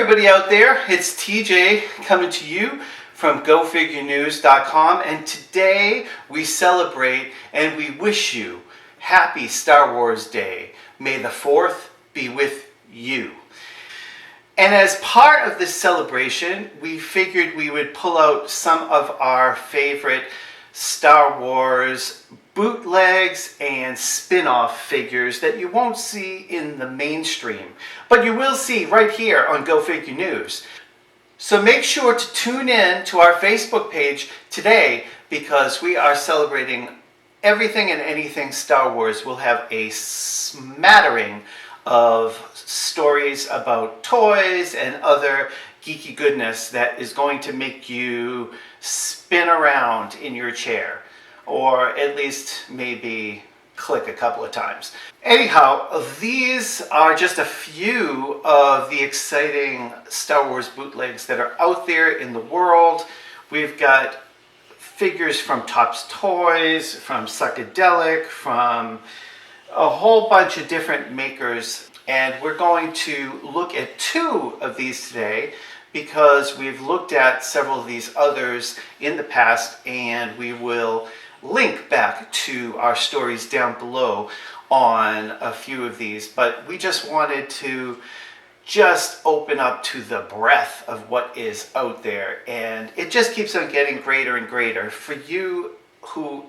everybody out there, it's TJ coming to you from GoFigureNews.com, and today we celebrate and we wish you happy Star Wars Day. May the 4th be with you. And as part of this celebration, we figured we would pull out some of our favorite Star Wars bootlegs and spin-off figures that you won't see in the mainstream, but you will see right here on Go Figure News. So make sure to tune in to our Facebook page today because we are celebrating everything and anything Star Wars. We'll have a smattering of stories about toys and other geeky goodness that is going to make you spin around in your chair, or at least maybe click a couple of times. Anyhow, these are just a few of the exciting Star Wars bootlegs that are out there in the world. We've got figures from Topps Toys, from Psychedelic, from a whole bunch of different makers, and we're going to look at two of these today because we've looked at several of these others in the past, and we will link back to our stories down below on a few of these, but we just wanted to just open up to the breadth of what is out there, and it just keeps on getting greater and greater. For you who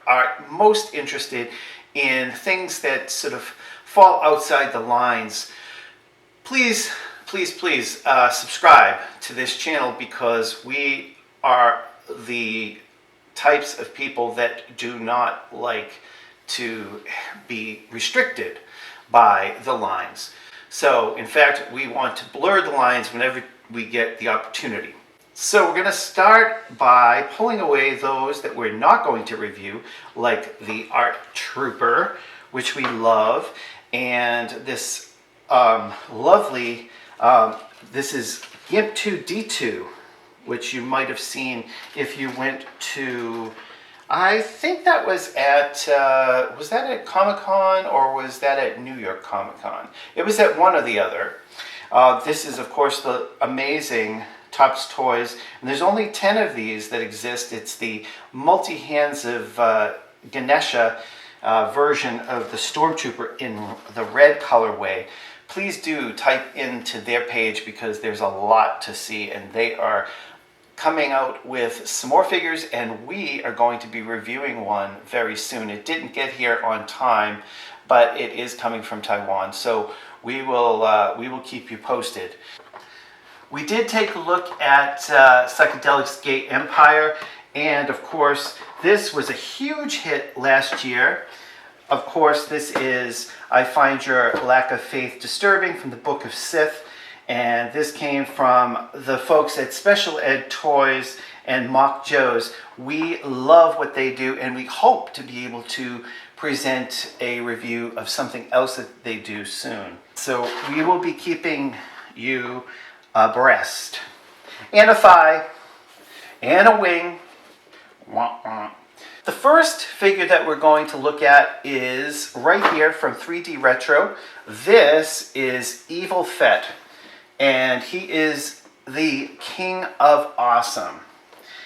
are most interested in things that sort of fall outside the lines, please subscribe to this channel, because we are the types of people that do not like to be restricted by the lines. So in fact, we want to blur the lines whenever we get the opportunity. So we're going to start by pulling away those that we're not going to review, like the Art Trooper, which we love, and this lovely, this is GIMP 2D2, which you might have seen if you went to, I think that was that at Comic-Con or was that at New York Comic-Con? It was at one or the other. This is, of course, the amazing Topps Toys, and there's only 10 of these that exist. It's the multi-hands of Ganesha version of the Stormtrooper in the red colorway. Please do type into their page because there's a lot to see, and they are coming out with some more figures, and we are going to be reviewing one very soon. It didn't get here on time, but it is coming from Taiwan, so we will keep you posted. We did take a look at Psychedelic's Gay Empire, and of course this was a huge hit last year. Of course, this is I Find Your Lack of Faith Disturbing from the Book of Sith. And this came from the folks at Special Ed Toys and Mock Joe's. We love what they do, and we hope to be able to present a review of something else that they do soon. So we will be keeping you abreast. And a thigh, and a wing. Wah, wah. The first figure that we're going to look at is right here from 3D Retro. This is Evil Fett, and he is the king of awesome.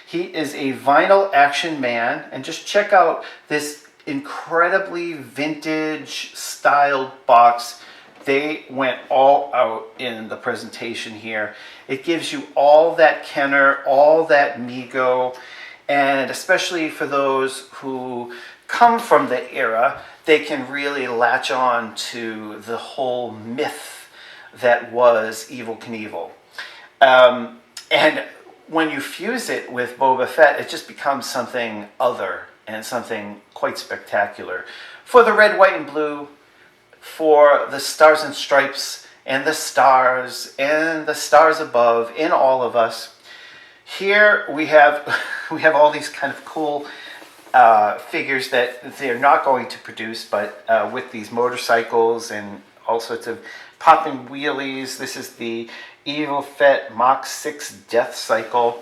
He is a vinyl action man, and just check out this incredibly vintage styled box. They went all out in the presentation here. It gives you all that Kenner, all that Mego, and especially for those who come from the era, they can really latch on to the whole myth that was Evel Knievel. And when you fuse it with Boba Fett, it just becomes something other and something quite spectacular. For the red, white, and blue, for the stars and stripes, and the stars above in all of us, here we have all these kind of cool figures that they're not going to produce, but with these motorcycles and all sorts of popping wheelies. This is the Evil Fett Mach 6 Death Cycle.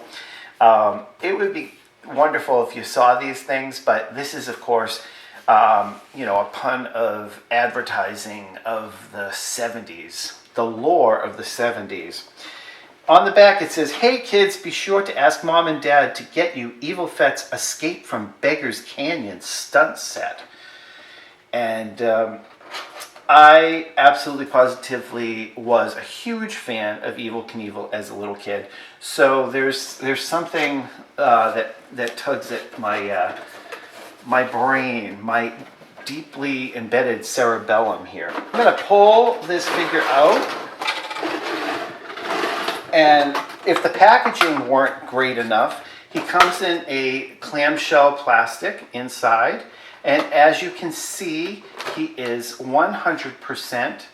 It would be wonderful if you saw these things, but this is, of course, a pun of advertising of the 70s. the lore of the 70s. On the back it says, "Hey kids, be sure to ask mom and dad to get you Evil Fett's Escape from Beggar's Canyon stunt set." And I absolutely positively was a huge fan of Evel Knievel as a little kid. So there's something that tugs at my brain, my deeply embedded cerebellum here. I'm going to pull this figure out. And if the packaging weren't great enough, he comes in a clamshell plastic inside. And as you can see, he is 100%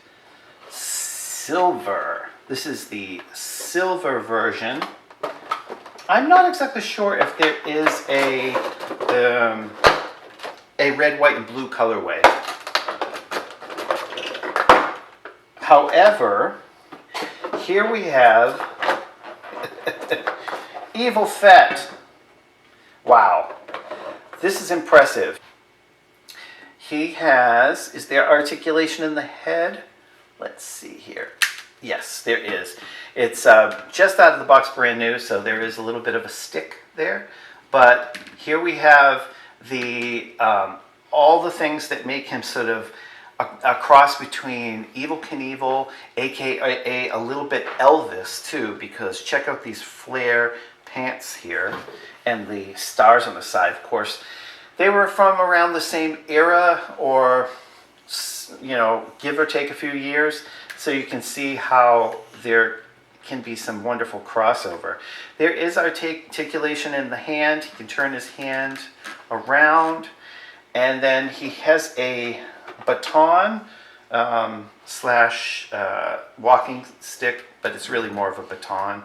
silver. This is the silver version. I'm not exactly sure if there is a red, white, and blue colorway. However, here we have Evil Fett. Wow, this is impressive. He has, is there articulation in the head? Let's see here. Yes, there is. It's just out of the box, brand new, so there is a little bit of a stick there. But here we have the all the things that make him sort of a cross between Evel Knievel, aka a little bit Elvis too, because check out these flare pants here and the stars on the side. Of course, they were from around the same era, or give or take a few years, so you can see how there can be some wonderful crossover. There is articulation in the hand. He can turn his hand around, and then he has a baton slash walking stick, but it's really more of a baton,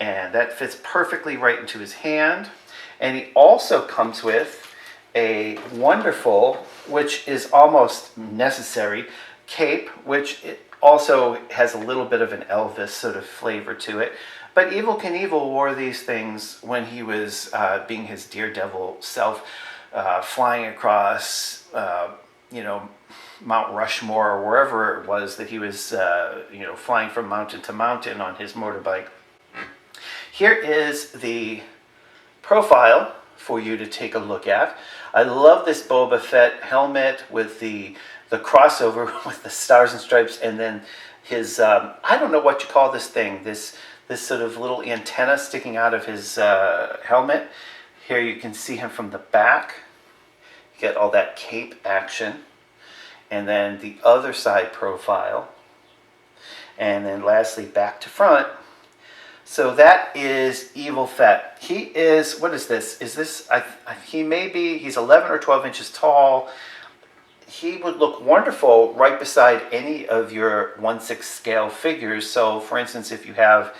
and that fits perfectly right into his hand. And he also comes with a wonderful, which is almost necessary, cape, which it also has a little bit of an Elvis sort of flavor to it. But Evel Knievel wore these things when he was being his daredevil self, flying across, Mount Rushmore or wherever it was that he was, flying from mountain to mountain on his motorbike. Here is the profile for you to take a look at. I love this Boba Fett helmet with the crossover with the stars and stripes, and then his I don't know what you call this thing, this sort of little antenna sticking out of his helmet. Here you can see him from the back. You get all that cape action, and then the other side profile, and then lastly back to front. So that is Evil Fett. He is, what is this? Is this, he's 11 or 12 inches tall. He would look wonderful right beside any of your 1/6 scale figures. So for instance, if you have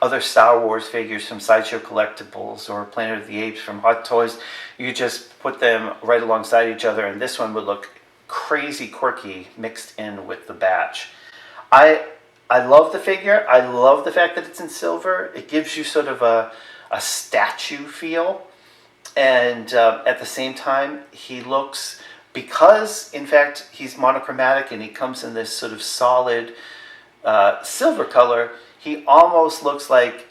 other Star Wars figures from Sideshow Collectibles or Planet of the Apes from Hot Toys, you just put them right alongside each other, and this one would look crazy quirky mixed in with the batch. I love the figure. I love the fact that it's in silver. It gives you sort of a statue feel. And at the same time, he looks, because in fact he's monochromatic and he comes in this sort of solid silver color, he almost looks like,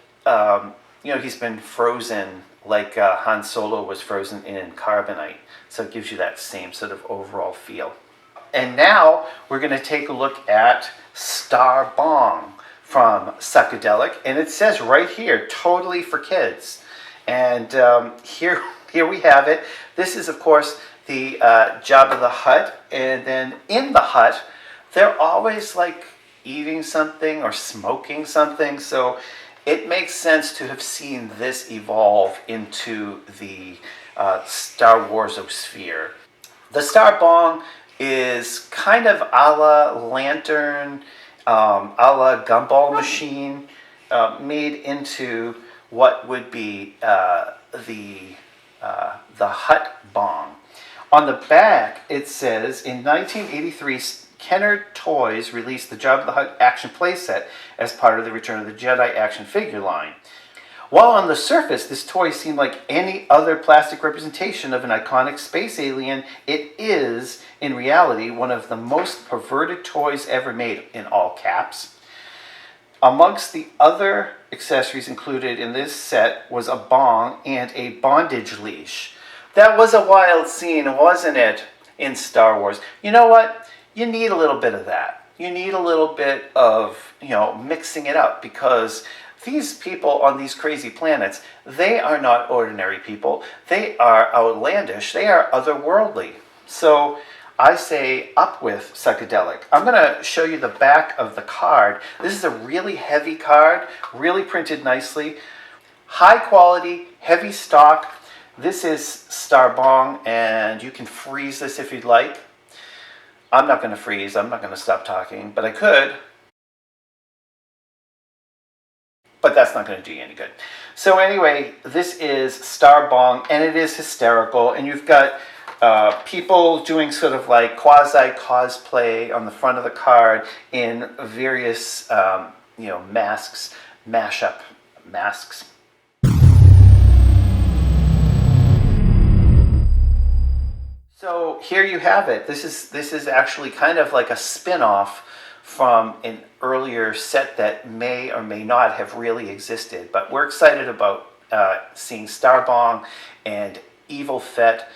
he's been frozen like Han Solo was frozen in carbonite. So it gives you that same sort of overall feel. And now we're going to take a look at Star Bong from Psychedelic, and it says right here, totally for kids. And here we have it. This is, of course, the Jabba the Hutt, and then in the hut, they're always like eating something or smoking something. So it makes sense to have seen this evolve into the Star Wars-osphere. The Star Bong is kind of a la lantern, a la gumball machine, made into what would be the Hutt Bong. On the back, it says, in 1983, Kenner Toys released the Jabba the Hutt action playset as part of the Return of the Jedi action figure line. While on the surface, this toy seemed like any other plastic representation of an iconic space alien, it is, in reality, one of the most perverted toys ever made, in all caps. Amongst the other accessories included in this set was a bong and a bondage leash. That was a wild scene, wasn't it, in Star Wars? You know what? You need a little bit of that. You need a little bit of, mixing it up, because these people on these crazy planets, they are not ordinary people. They are outlandish. They are otherworldly. So I say up with psychedelic. I'm going to show you the back of the card. This is a really heavy card, really printed nicely. High quality, heavy stock. This is Star Bong, and you can freeze this if you'd like. I'm not going to freeze. I'm not going to stop talking, but I could. But that's not going to do you any good. So anyway, this is Star Bong, and it is hysterical. And you've got people doing sort of like quasi-cosplay on the front of the card in various, masks, mashup masks. So here you have it. This is actually kind of like a spin-off from an earlier set that may or may not have really existed. But we're excited about seeing Star Bong and Evil Fett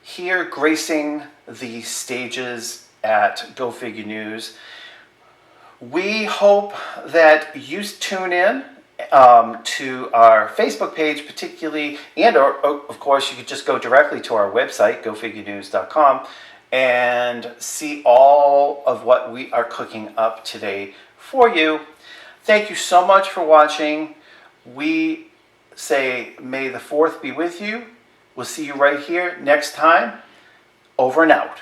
here gracing the stages at Go Figure News. We hope that you tune in to our Facebook page particularly, and or of course you could just go directly to our website, gofigurenews.com, and see all of what we are cooking up today for you. Thank you so much for watching. We say may the 4th be with you. We'll see you right here next time. Over and out.